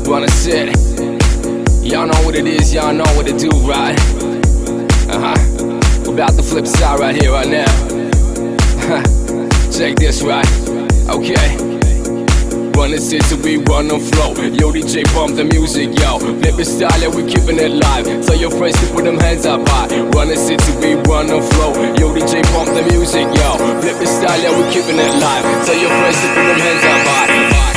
Wanna sit. Y'all know what it is, y'all know what to do, right? We're about the flip side right here, right now. Check this, right? Okay. Run the city, we run the flow. Yo, DJ, bump the music, yo. Flip it style, yeah, we keeping it live. Tell your friends to put them hands up high. Run the city, we run the flow. Yo, DJ, bump the music, yo. Flip it style, yeah, we keeping it live. Tell your friends to put them hands up high.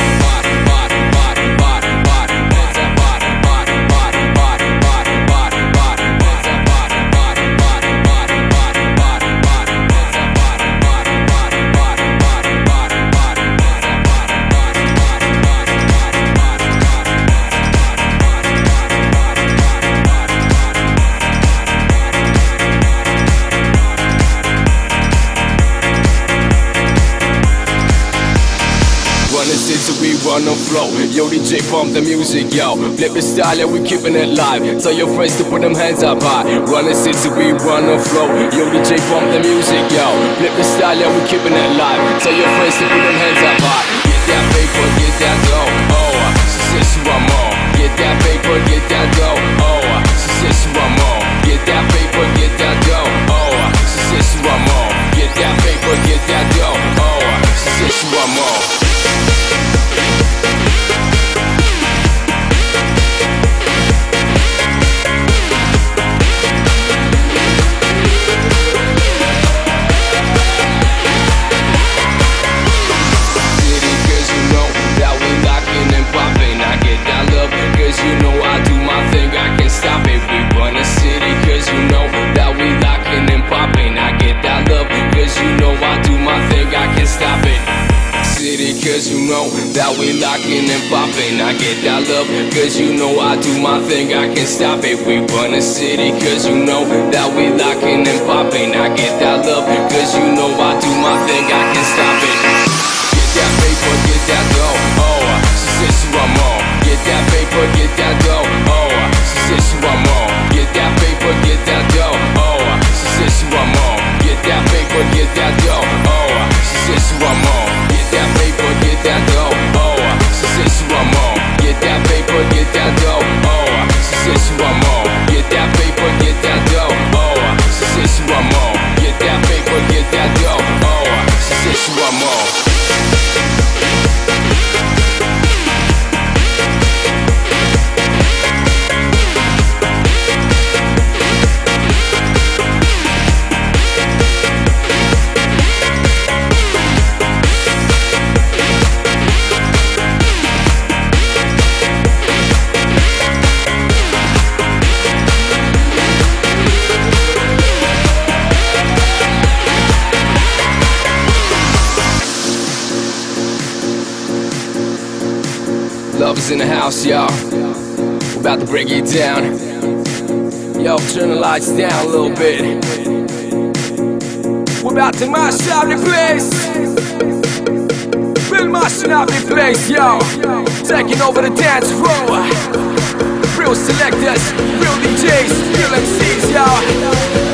We run the flow. Yo, DJ, pump the music, yo. Flip it style, yeah, we keeping it live. Tell your friends to put them hands up high. Run the city, we run the flow. Yo, DJ, pump the music, yo. Flip it style, yeah, we keeping it live. Tell your friends to put them hands up high. Get that paper, get that dough. Oh, she says she want more. Get that paper, get that dough. Oh, she says she want more. Get that paper, get that dough. Oh, she says she want more. Get that paper, get that dough. Oh, she says she want more. Cause you know I do my thing, I can't stop it. We run the city cause you know that we lockin' and poppin'. I get that love cause you know I do my thing, I can't stop it. City cause you know that we lockin' and poppin'. I get that love cause you know I do my thing, I can't stop it. We run the city cause you know that we lockin' and poppin'. I get that love cause you know I do my thing, I can't stop it. Get that paper, get that dough. Oh, she says she want more. Get that paper, get that dough. Oh, she says she want more. Get that paper, get that dough. Oh, she says she want more. Get that paper, get that dough. Oh, she says she want more. Get that paper, get that dough. Oh, she says she want more. Get that paper, get that dough. Oh, she says she want more. Get that paper, get that dough. Oh, she says she want more. Get that paper, get that dough. Oh, she says she want more. Love's in the house, y'all. We're about to break it down. Yo, turn the lights down a little bit. We're about to mash up the place. We're mashing up the place, yo. Taking over the dance floor. Real selectors, real DJs, real MCs, yo.